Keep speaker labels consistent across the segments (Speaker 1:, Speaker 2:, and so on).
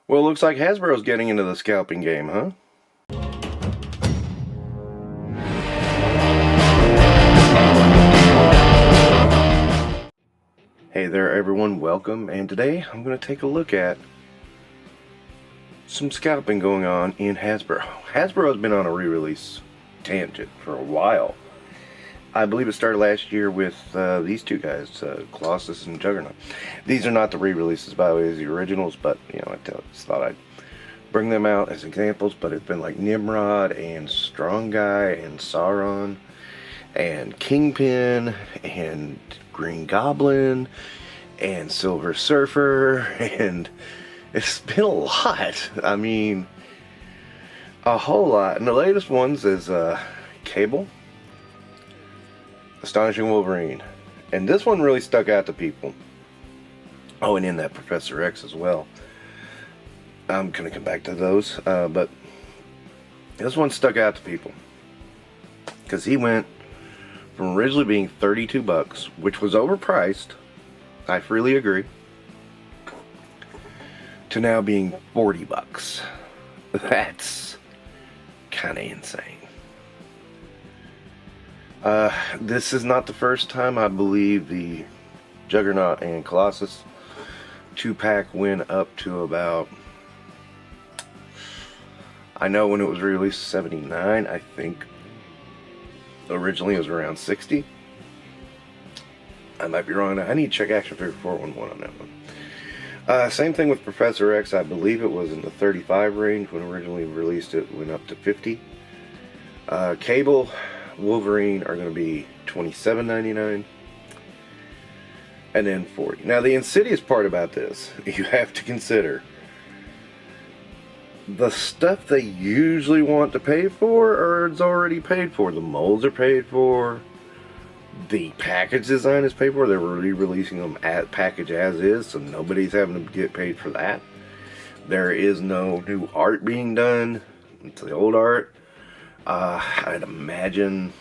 Speaker 1: Well, it looks like Hasbro's getting into the scalping game, huh? Hey there everyone, welcome, and today I'm going to take a look at some scalping going on in Hasbro. Hasbro has been on a re-release tangent for a while. I believe it started last year with these two guys, Colossus and Juggernaut. These are not the re-releases, by the way, as the originals, but you know, I just thought I'd bring them out as examples. But it's been like Nimrod and Strong Guy and Sauron and Kingpin and Green Goblin and Silver Surfer, and it's been a lot. I mean, a whole lot. And the latest ones is Cable, Astonishing Wolverine, and this one really stuck out to people. Oh, and in that Professor X as well. I'm gonna come back to those, but this one stuck out to people because he went from originally being $32, which was overpriced, I freely agree, to now being $40. That's kind of insane. This is not the first time. I believe the Juggernaut and Colossus 2-pack went up to about, I know when it was released, 79. I think originally it was around 60. I might be wrong. I need to check Action Figure 411 on that one. Same thing with Professor X. I believe it was in the 35 range when originally released. It went up to 50. Cable, Wolverine are going to be $27.99, and then $40. Now the insidious part about this, you have to consider the stuff they usually want to pay for, or it's already paid for. The molds are paid for. The package design is paid for. They're re-releasing them at package as is, so nobody's having to get paid for that. There is no new art being done. It's the old art. I'd imagine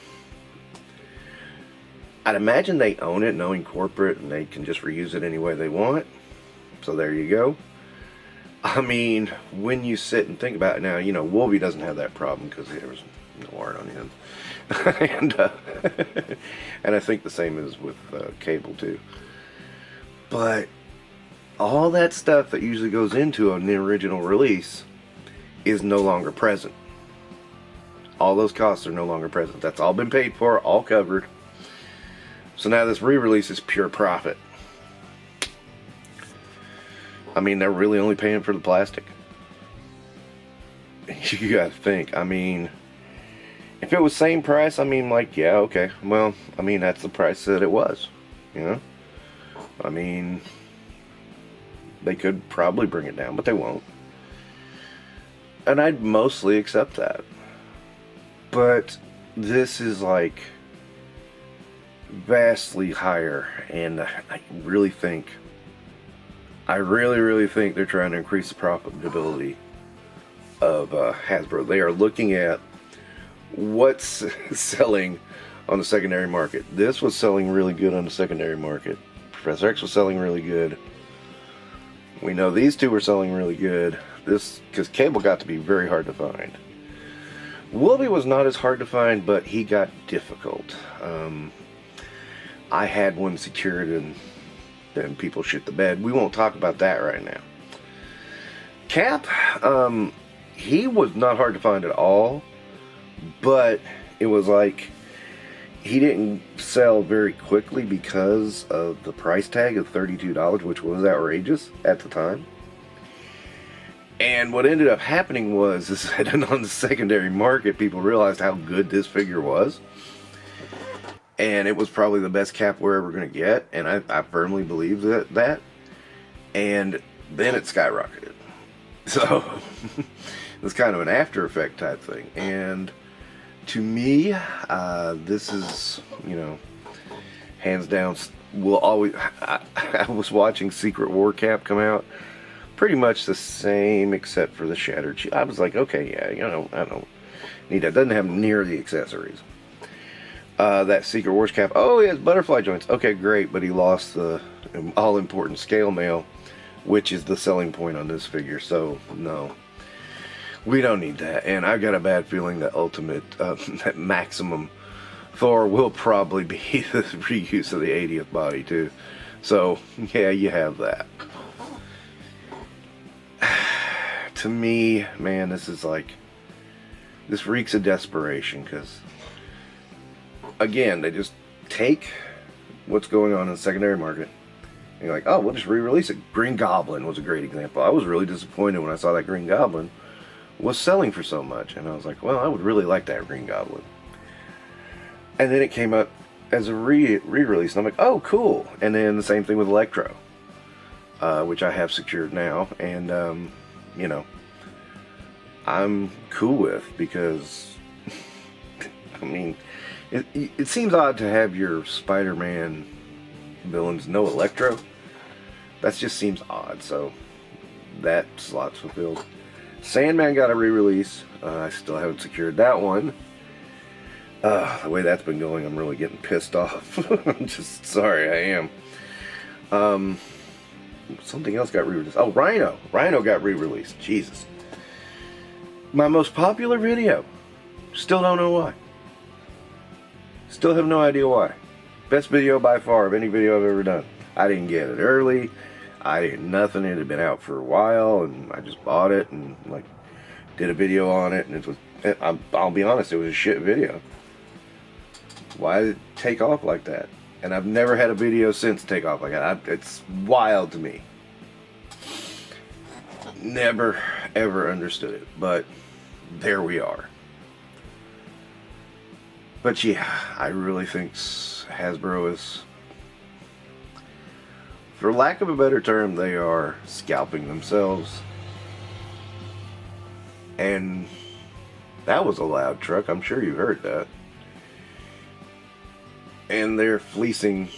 Speaker 1: they own it, knowing corporate, and they can just reuse it any way they want. So there you go. I mean, when you sit and think about it now, you know, Wolvie doesn't have that problem because there was no art on him. and I think the same is with Cable too. But all that stuff that usually goes into an original release is no longer present. All those costs are no longer present. That's all been paid for, all covered. So now this re-release is pure profit. I mean, they're really only paying for the plastic. You gotta think. I mean, if it was same price, I mean, like, yeah, okay. Well, I mean, that's the price that it was, you know? I mean, they could probably bring it down, but they won't. And I'd mostly accept that. But this is like vastly higher, and I really think, really think they're trying to increase the profitability of Hasbro. They are looking at what's selling on the secondary market. This was selling really good on the secondary market. Professor X was selling really good. We know these two were selling really good. This, because Cable got to be very hard to find. Wolvie was not as hard to find, but he got difficult. I had one secured and then people shit the bed. We won't talk about that right now. Cap, he was not hard to find at all, but it was like he didn't sell very quickly because of the price tag of $32, which was outrageous at the time. And what ended up happening was that on the secondary market, people realized how good this figure was. And it was probably the best Cap we're ever going to get. And I firmly believe that. And then it skyrocketed. So, it was kind of an after effect type thing. And to me, this is, you know, hands down, will always... I was watching Secret War Cap come out. Pretty much the same, except for the shattered shield. I was like, okay, yeah, you know, I don't need that. Doesn't have near the accessories. That Secret Wars Cap, oh, he has butterfly joints. Okay, great, but he lost the all-important scale mail which is the selling point on this figure. So no, we don't need that. And I got a bad feeling that that maximum Thor will probably be the reuse of the 80th body too. So yeah, you have that. To me, man, this is like, this reeks of desperation, because again, they just take what's going on in the secondary market and you're like, oh, we'll just re-release it. Green Goblin was a great example. I was really disappointed when I saw that Green Goblin was selling for so much, and I was like, well, I would really like that Green Goblin. And then it came out as a re-release, and I'm like, oh, cool. And then the same thing with Electro, which I have secured now, and you know, I'm cool with, because I mean, it seems odd to have your Spider-Man villains no Electro. That just seems odd, so that slot's fulfilled. Sandman got a re-release. I still haven't secured that one. The way that's been going, I'm really getting pissed off. I'm just sorry, I am. Something else got re-released. Oh, Rhino. Rhino got re-released. Jesus. My most popular video. Still don't know why. Still have no idea why. Best video by far of any video I've ever done. I didn't get it early. I didn't nothing. It had been out for a while, and I just bought it and like did a video on it, and it was. I'll be honest, it was a shit video. Why did it take off like that? And I've never had a video since take off like that. It's wild to me. Never ever understood it, but there we are. But yeah, I really think Hasbro is, for lack of a better term, they are scalping themselves. And that was a loud truck. I'm sure you heard that. And they're fleecing.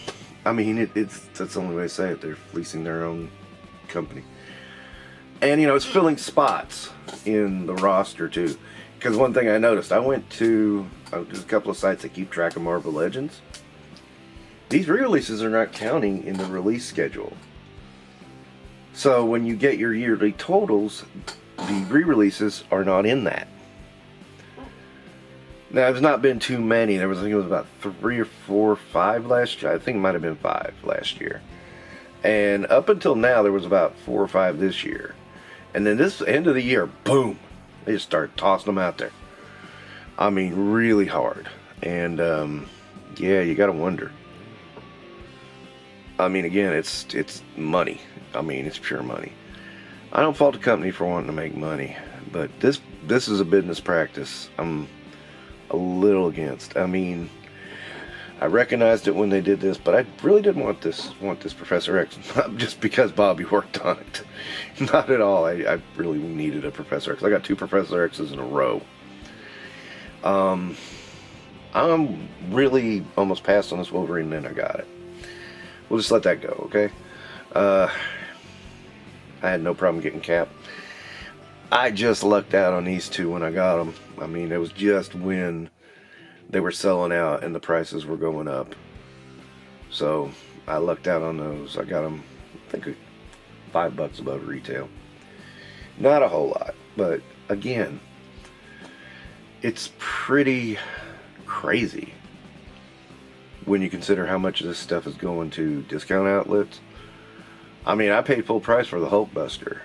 Speaker 1: I mean, that's the only way to say it. They're fleecing their own company. And, you know, it's filling spots in the roster, too. Because one thing I noticed, I went to there's a couple of sites that keep track of Marvel Legends. These re-releases are not counting in the release schedule. So when you get your yearly totals, the re-releases are not in that. Now, there's not been too many. There was, I think it was about 3 or 4 or 5 last year. I think it might have been 5 last year. And up until now, there was about 4 or 5 this year. And then this end of the year, boom, they just start tossing them out there. I mean, really hard. And yeah, you gotta wonder. I mean, again, it's money. I mean, it's pure money. I don't fault the company for wanting to make money, but this is a business practice I'm a little against. I mean, I recognized it when they did this, but I really didn't want this Professor X, not just because Bobby worked on it. Not at all. I really needed a Professor X. I got 2 Professor X's in a row. I'm really almost passed on this Wolverine, and then I got it. We'll just let that go, okay? I had no problem getting Cap. I just lucked out on these 2 when I got them. I mean, it was just when they were selling out and the prices were going up. So I lucked out on those. I got them, I think, $5 above retail. Not a whole lot, but again, it's pretty crazy when you consider how much of this stuff is going to discount outlets. I mean, I paid full price for the Hulkbuster,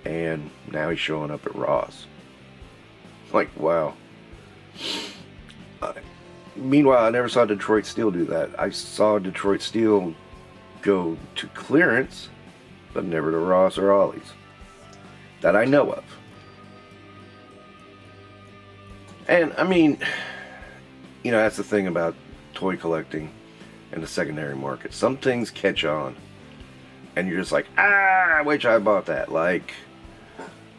Speaker 1: and now he's showing up at Ross. Like, wow. Meanwhile, I never saw Detroit Steel do that. I saw Detroit Steel go to clearance, but never to Ross or Ollie's. That I know of. And, I mean, you know, that's the thing about toy collecting and the secondary market. Some things catch on, and you're just like, I wish I bought that. Like,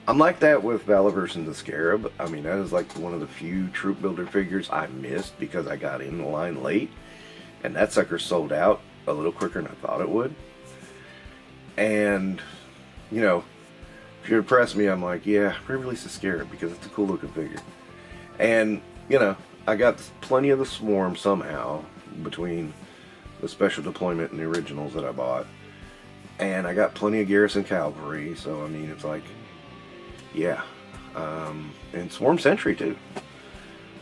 Speaker 1: I'm like that with Valaverse and the Scarab. I mean, that is like one of the few troop builder figures I missed because I got in the line late, and that sucker sold out a little quicker than I thought it would. And, you know, if you impress me, I'm like, yeah, re-release the Scarab because it's a cool looking figure. And, you know, I got plenty of the Swarm somehow between the special deployment and the originals that I bought. And I got plenty of Garrison Cavalry, so I mean, it's like, yeah. And Swarm Sentry too.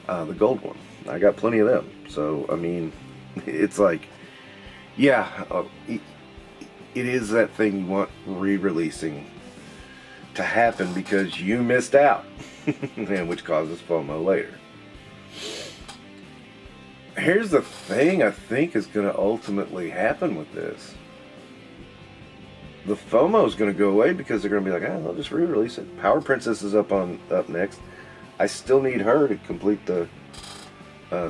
Speaker 1: The gold one. I got plenty of them. So, I mean, it's like, yeah, it is that thing you want re-releasing to happen because you missed out. And which causes FOMO later. Here's the thing I think is going to ultimately happen with this. The FOMO is going to go away because they're going to be like, I'll just re-release it. Power Princess is up next. I still need her to complete the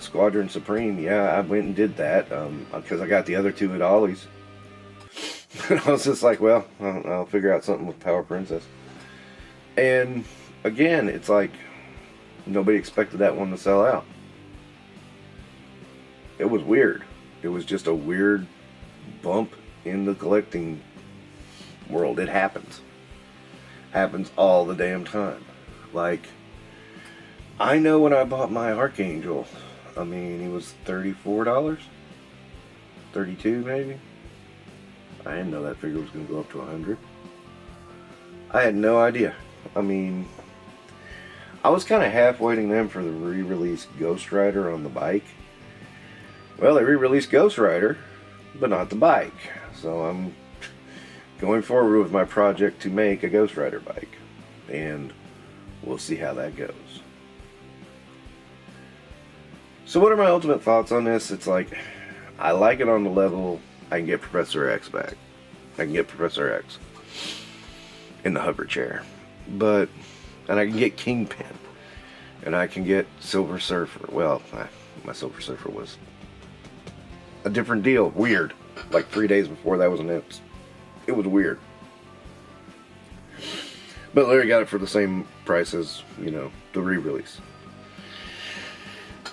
Speaker 1: Squadron Supreme. Yeah, I went and did that because I got the other two at Ollie's. And I was just like, well, I'll figure out something with Power Princess. And again, it's like nobody expected that one to sell out. It was weird. It was just a weird bump in the collecting world. It happens. Happens all the damn time. Like, I know when I bought my Archangel, I mean, he was $34? $32 maybe? I didn't know that figure was going to go up to $100. I had no idea. I mean, I was kind of half waiting them for the re-release Ghost Rider on the bike. Well, they re-released Ghost Rider, but not the bike. So I'm going forward with my project to make a Ghost Rider bike. And we'll see how that goes. So what are my ultimate thoughts on this? It's like, I like it on the level I can get Professor X back. I can get Professor X in the hover chair. And I can get Kingpin. And I can get Silver Surfer. Well, my Silver Surfer was a different deal. Weird. Like 3 days before that was announced. It was weird. But Larry got it for the same price as, the re-release.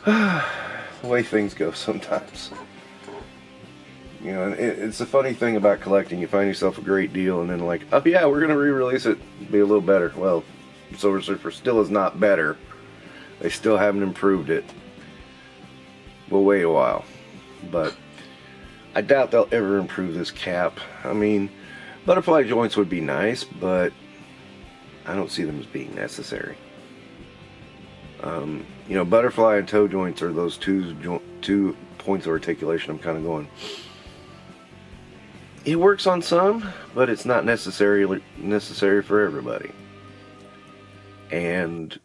Speaker 1: The way things go sometimes. It's a funny thing about collecting. You find yourself a great deal and then like, oh yeah, we're going to re-release it. Be a little better. Well, Silver Surfer still is not better. They still haven't improved it. We'll wait a while. But I doubt they'll ever improve this cap. I mean, butterfly joints would be nice, but I don't see them as being necessary. Butterfly and toe joints are those two points of articulation. I'm kind of going, it works on some, but it's not necessary for everybody. And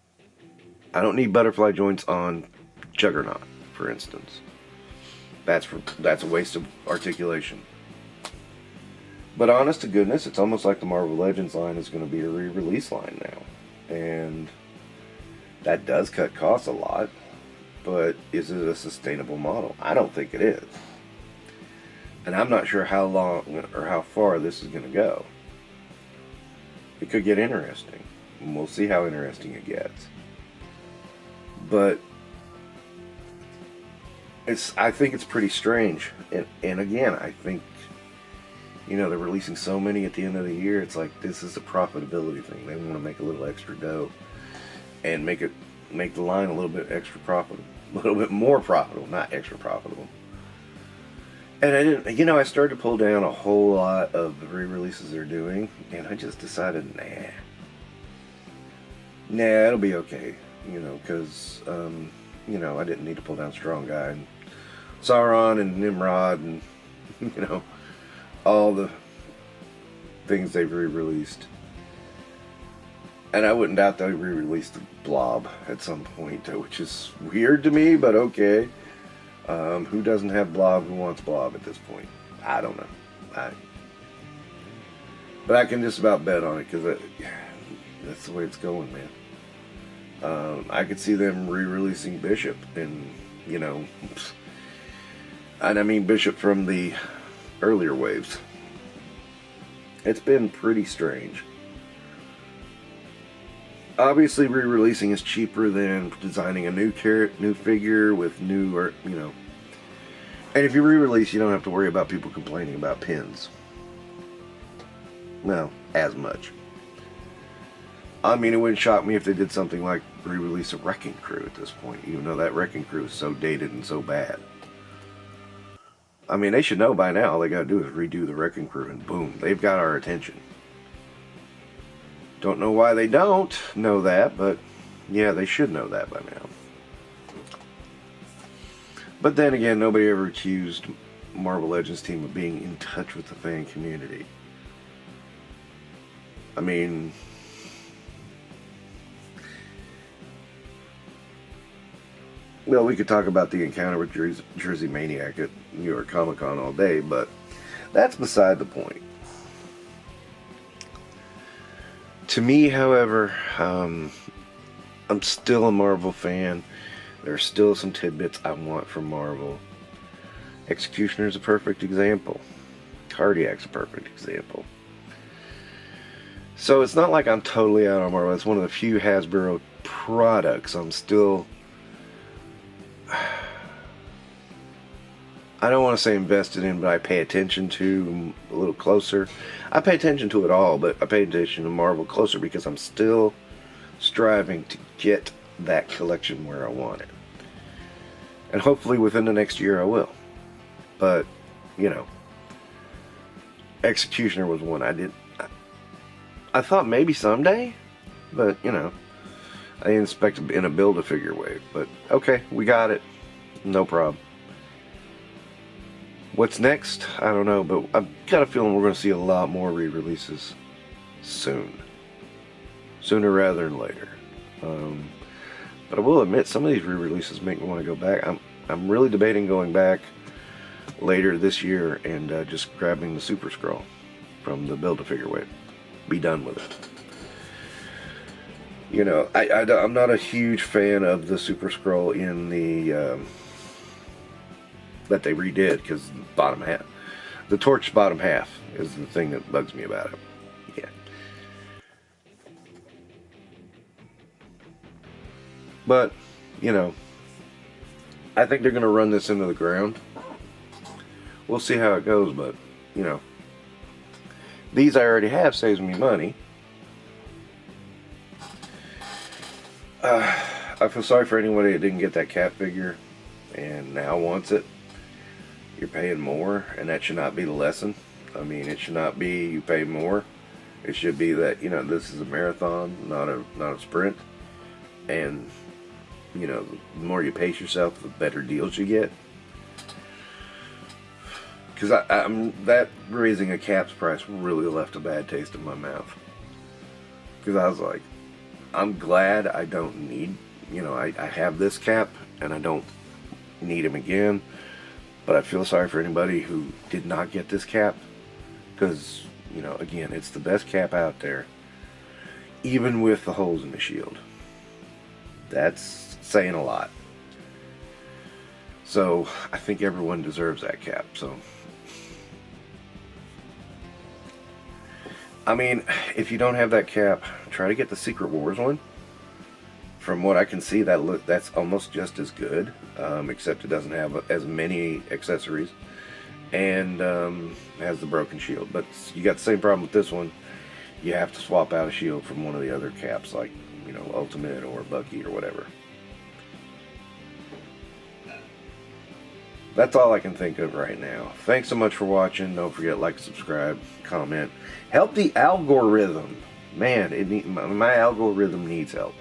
Speaker 1: I don't need butterfly joints on Juggernaut, for instance. That's a waste of articulation. But honest to goodness, it's almost like the Marvel Legends line is going to be a re-release line now. And that does cut costs a lot, but is it a sustainable model? I don't think it is. And I'm not sure how long or how far this is going to go. It could get interesting. And we'll see how interesting it gets. But I think it's pretty strange. And again, I think, they're releasing so many at the end of the year. It's like, this is a profitability thing. They want to make a little extra dough and make the line a little bit extra profitable. A little bit more profitable, not extra profitable. And I started to pull down a whole lot of the re-releases they're doing, and I just decided, nah, it'll be okay, because, I didn't need to pull down Strong Guy and Sauron and Nimrod and, all the things they've re-released. And I wouldn't doubt they'll re-release the Blob at some point, which is weird to me, but okay. Who doesn't have Blob? Who wants Blob at this point? I don't know. But I can just about bet on it because that's the way it's going, man. I could see them re-releasing Bishop, and and I mean Bishop from the earlier waves. It's been pretty strange. Obviously, re-releasing is cheaper than designing a new figure with new, And if you re-release, you don't have to worry about people complaining about pins. No, as much. I mean, it wouldn't shock me if they did something like re-release a Wrecking Crew at this point, even though that Wrecking Crew is so dated and so bad. I mean, they should know by now. All they gotta do is redo the Wrecking Crew, and boom, they've got our attention. Don't know why they don't know that, but yeah, they should know that by now. But then again, nobody ever accused Marvel Legends team of being in touch with the fan community. I mean, well, we could talk about the encounter with Jersey Maniac at New York Comic Con all day, but that's beside the point. To me, however, I'm still a Marvel fan. There are still some tidbits I want from Marvel. Executioner's a perfect example. Cardiac's a perfect example. So it's not like I'm totally out on Marvel. It's one of the few Hasbro products I'm still... I don't want to say invested in, but I pay attention to a little closer. I pay attention to it all, but I pay attention to Marvel closer because I'm still striving to get that collection where I want it. And hopefully within the next year I will. But, you know, Executioner was one I thought maybe someday, but, you know, I didn't expect it in a Build-A-Figure wave. But, okay, we got it. No problem. What's next? I don't know, but I've got a feeling we're going to see a lot more re-releases soon. Sooner rather than later. But I will admit, some of these re-releases make me want to go back. I'm really debating going back later this year and just grabbing the Super Scroll from the Build-A-Figure wave. Be done with it. You know, I'm not a huge fan of the Super Scroll in the... that they redid, because bottom half, the Torch bottom half is the thing that bugs me about it. Yeah. But, you know, I think they're going to run this into the ground. We'll see how it goes, but, you know, these I already have, saves me money. I feel sorry for anybody that didn't get that Cap figure and now wants it. You're paying more, and that should not be the lesson. I mean, it should not be you pay more. It should be that, you know, this is a marathon, not a sprint. And, you know, the more you pace yourself, the better deals you get. Because that raising a Cap's price really left a bad taste in my mouth. Because I was like, I'm glad I don't need, you know, I have this Cap, and I don't need him again. But I feel sorry for anybody who did not get this Cap. Because, you know, again, it's the best Cap out there. Even with the holes in the shield. That's saying a lot. So, I think everyone deserves that Cap. So, I mean, if you don't have that Cap, try to get the Secret Wars one. From what I can see, that's almost just as good, except it doesn't have as many accessories, and has the broken shield. But you got the same problem with this one. You have to swap out a shield from one of the other Caps, like, you know, Ultimate or Bucky or whatever. That's all I can think of right now. Thanks so much for watching. Don't forget, like, subscribe, comment. Help the algorithm. Man, my algorithm needs help.